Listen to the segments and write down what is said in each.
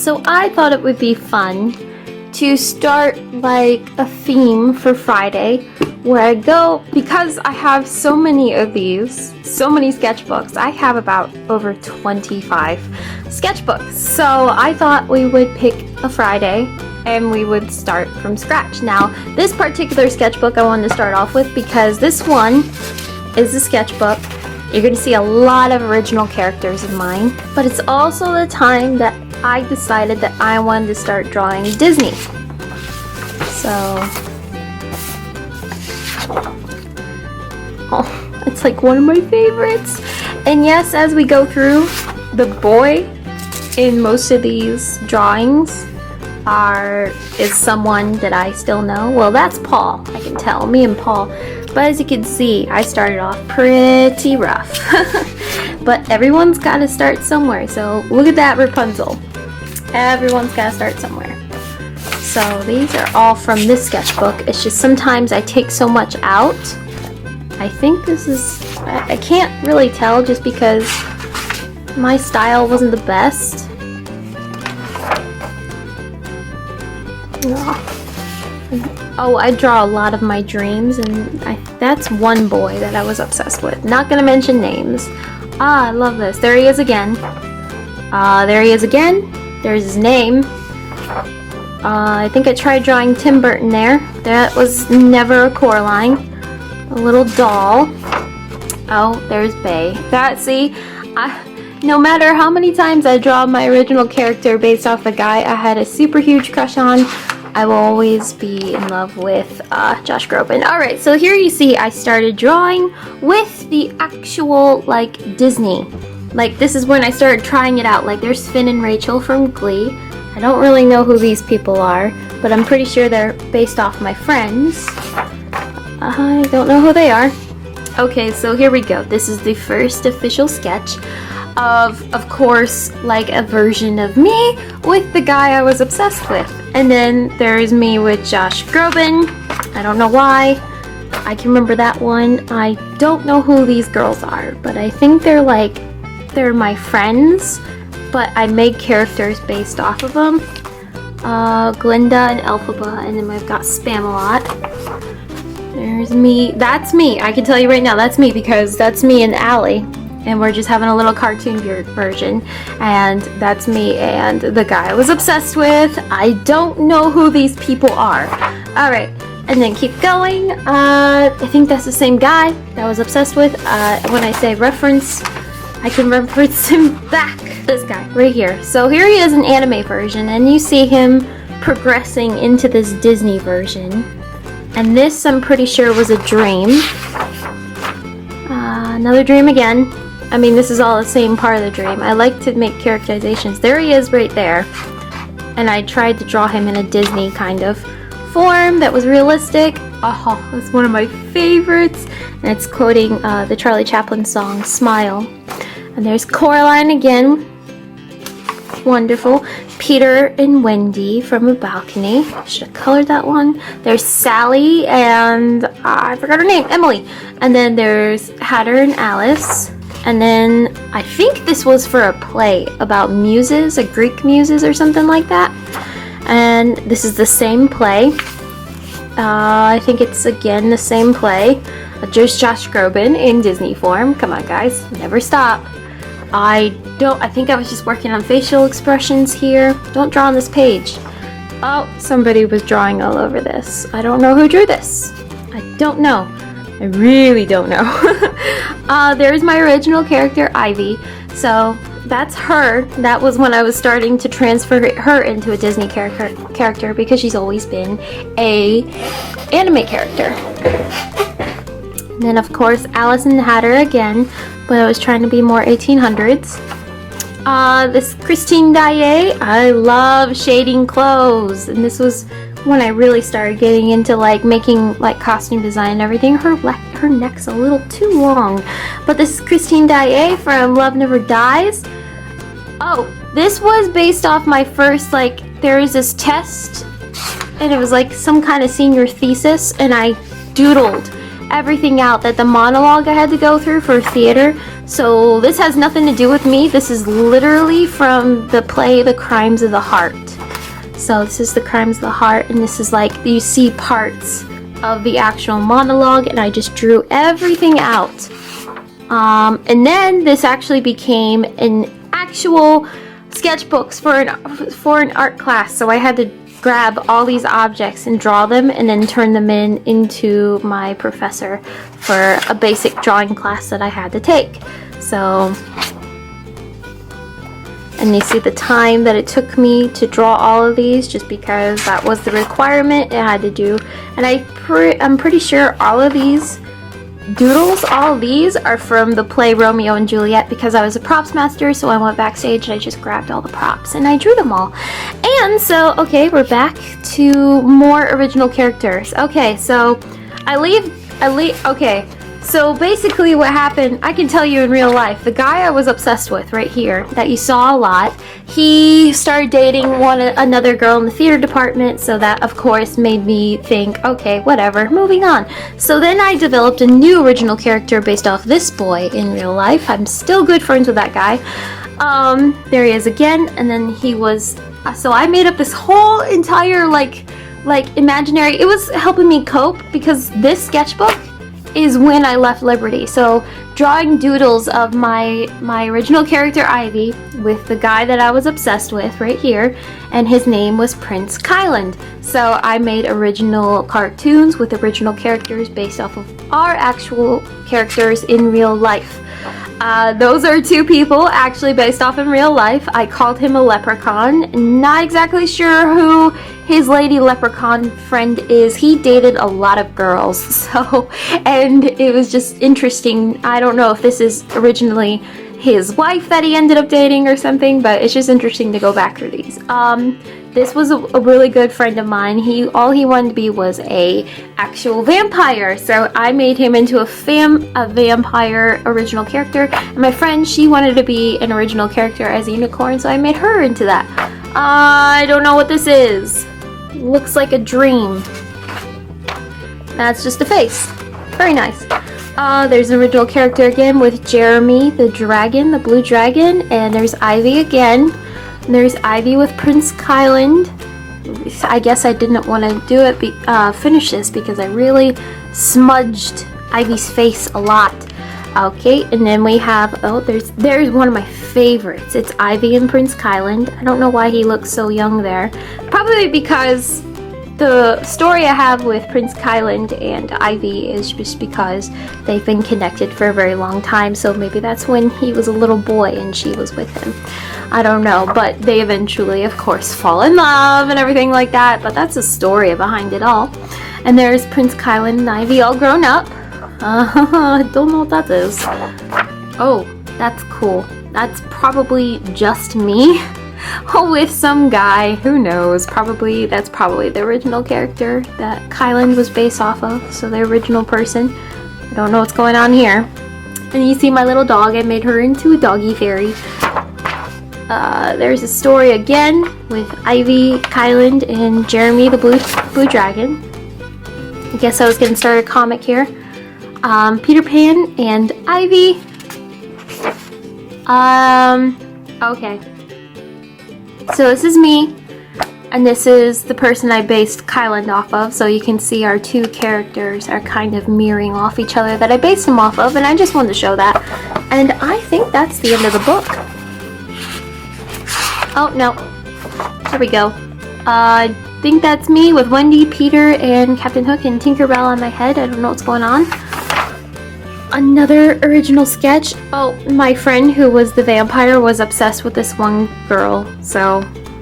So I thought it would be fun to start like a theme for Friday where I go, because I have so many of these, so many sketchbooks. I have about over 25 sketchbooks. So I thought we would pick a Friday and we would start from scratch. Now, this particular sketchbook I wanted to start off with because this one is a sketchbook. You're going to see a lot of original characters of mine, but it's also the time that I decided that I wanted to start drawing Disney. So, oh, it's like one of my favorites. And yes, as we go through, the boy in most of these drawings is someone that I still know. Well, that's Paul, I can tell, me and Paul. But as you can see, I started off pretty rough. But everyone's got to start somewhere. So look at that Rapunzel. Everyone's got to start somewhere. So these are all from this sketchbook. It's just sometimes I take so much out. I think this is, I can't really tell just because my style wasn't the best. Oh, I draw a lot of my dreams, and that's one boy that I was obsessed with. Not gonna mention names. Ah, I love this. There he is again. There he is again. There's his name. I think I tried drawing Tim Burton there. That was never a core line. A little doll. Oh, there's Bay. See, no matter how many times I draw my original character based off the guy I had a super huge crush on, I will always be in love with Josh Groban. Alright, so here you see I started drawing with the actual, like, Disney. Like, this is when I started trying it out. Like, there's Finn and Rachel from Glee. I don't really know who these people are, but I'm pretty sure they're based off my friends. I don't know who they are. Okay, so here we go. This is the first official sketch of course, like a version of me with the guy I was obsessed with. And then there's me with Josh Groban. I don't know why. I can remember that one. I don't know who these girls are, but I think they're my friends, but I made characters based off of them. Glinda and Elphaba, and then I've got Spamalot. There's me. That's me. I can tell you right now, that's me, because that's me and Allie. And we're just having a little cartoon version. And that's me and the guy I was obsessed with. I don't know who these people are. Alright, and then keep going. I think that's the same guy that I was obsessed with. When I say reference, I can reference him back. This guy, right here. So here he is in anime version, and you see him progressing into this Disney version. And this, I'm pretty sure, was a dream. Another dream again. I mean, this is all the same part of the dream. I like to make characterizations. There he is right there. And I tried to draw him in a Disney kind of form that was realistic. Oh, that's one of my favorites. And it's quoting the Charlie Chaplin song, Smile. And there's Coraline again. Wonderful. Peter and Wendy from a balcony. Should have colored that one. There's Sally and I forgot her name, Emily. And then there's Hatter and Alice. And then I think this was for a play about muses, a Greek muses or something like that. And this is the same play. I think it's again the same play. Just Josh Groban in Disney form. Come on, guys, never stop. I think I was just working on facial expressions here. Don't draw on this page. Oh, somebody was drawing all over this. I don't know who drew this. I don't know. I really don't know. There's my original character, Ivy. So that's her. That was when I was starting to transfer her into a Disney character because she's always been a anime character. And then of course Alice and the Hatter again, but I was trying to be more 1800s. This Christine Daae. I love shading clothes, and this was when I really started getting into like making like costume design and everything. Her neck's a little too long. But this is Christine Daae from Love Never Dies. Oh, this was based off my first, like, there is this test and it was like some kind of senior thesis, and I doodled everything out, that the monologue I had to go through for theater. So this has nothing to do with me. This is literally from the play The Crimes of the Heart. So this is The Crimes of the Heart, and this is like, you see parts of the actual monologue, and I just drew everything out. And then this actually became an actual sketchbooks for an art class. So I had to grab all these objects and draw them, and then turn them into my professor for a basic drawing class that I had to take. So, and you see the time that it took me to draw all of these, just because that was the requirement I had to do. And I'm pretty sure all of these doodles, all of these are from the play Romeo and Juliet, because I was a props master, so I went backstage and I just grabbed all the props and I drew them all. And so, okay, we're back to more original characters. Okay, so okay, so basically what happened, I can tell you in real life, the guy I was obsessed with right here, that you saw a lot, he started dating another girl in the theater department, so that of course made me think, okay, whatever, moving on. So then I developed a new original character based off this boy in real life. I'm still good friends with that guy. There he is again, and then he was, so I made up this whole entire like imaginary, it was helping me cope, because this sketchbook is when I left Liberty. So drawing doodles of my original character Ivy with the guy that I was obsessed with right here, and his name was Prince Kyland. So I made original cartoons with original characters based off of our actual characters in real life. Those are two people actually based off in real life. I called him a leprechaun. Not exactly sure who his lady leprechaun friend is. He dated a lot of girls, so, and it was just interesting. I don't know if this is originally his wife that he ended up dating or something, but it's just interesting to go back through these. This was a really good friend of mine. All he wanted to be was a actual vampire, so I made him into a vampire original character. And my friend, she wanted to be an original character as a unicorn, so I made her into that. I don't know what this is. Looks like a dream. That's just a face. Very nice. There's an original character again with Jeremy the dragon, the blue dragon, and there's Ivy again. And there's Ivy with Prince Kyland. I guess I didn't want to do it, finish this, because I really smudged Ivy's face a lot. Okay, and then we have, oh, there's one of my favorites. It's Ivy and Prince Kyland. I don't know why he looks so young there. Probably because the story I have with Prince Kyland and Ivy is just because they've been connected for a very long time, so maybe that's when he was a little boy and she was with him. I don't know, but they eventually, of course, fall in love and everything like that, but that's the story behind it all. And there's Prince Kyland and Ivy all grown up. I don't know what that is. Oh, that's cool. That's probably just me. With some guy, who knows, that's probably the original character that Kyland was based off of, so the original person. I don't know what's going on here. And you see my little dog, I made her into a doggy fairy. There's a story again with Ivy, Kyland, and Jeremy the blue dragon. I guess I was going to start a comic here. Peter Pan and Ivy. Okay. So this is me, and this is the person I based Kyland off of, so you can see our two characters are kind of mirroring off each other that I based him off of, and I just wanted to show that. And I think that's the end of the book. Oh, no. There we go. I think that's me with Wendy, Peter, and Captain Hook and Tinkerbell on my head. I don't know what's going on. Another original sketch. Oh, my friend who was the vampire was obsessed with this one girl, so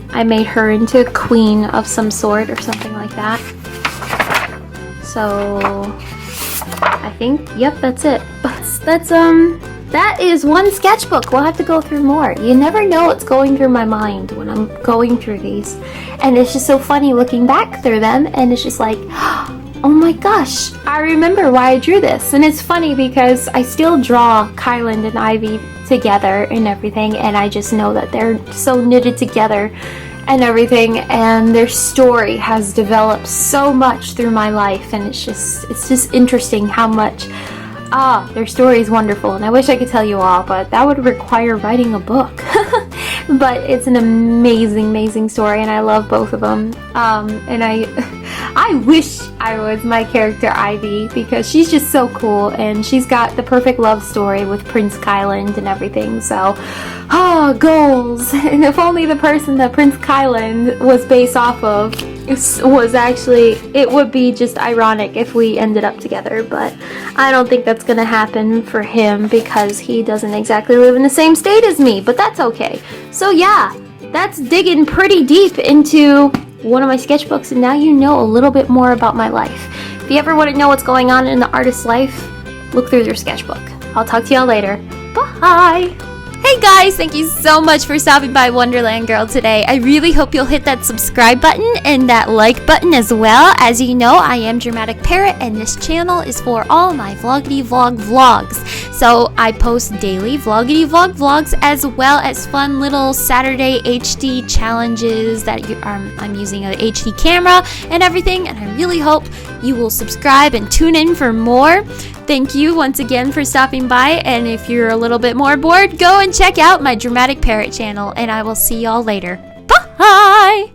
I made her into a queen of some sort or something like that. So I think, yep, that's it. That is one sketchbook. We'll have to go through more. You never know what's going through my mind when I'm going through these, and it's just so funny looking back through them, and it's just like, oh my gosh, I remember why I drew this. And it's funny because I still draw Kyland and Ivy together and everything, and I just know that they're so knitted together, and everything, and their story has developed so much through my life, and it's just interesting how much their story is wonderful, and I wish I could tell you all, but that would require writing a book. But it's an amazing story, and I love both of them. And I wish I was my character Ivy, because she's just so cool, and she's got the perfect love story with Prince Kyland and everything. So, goals! And if only the person that Prince Kyland was based off of was actually, it would be just ironic if we ended up together, but I don't think that's gonna happen for him because he doesn't exactly live in the same state as me, but that's okay. So yeah, that's digging pretty deep into one of my sketchbooks, and now you know a little bit more about my life. If you ever want to know what's going on in the artist's life, look through their sketchbook. I'll talk to y'all later. Bye! Hey guys, thank you so much for stopping by Wonderland Girl today. I really hope you'll hit that subscribe button and that like button as well. As you know, I am Dramatic Parrot, and this channel is for all my vloggity vlog vlogs. So I post daily vloggity vlog vlogs, as well as fun little Saturday HD challenges that I'm using an HD camera and everything, and I really hope you will subscribe and tune in for more. Thank you once again for stopping by, and if you're a little bit more bored, go and check out my Dramatic Parrot channel, and I will see y'all later. Bye!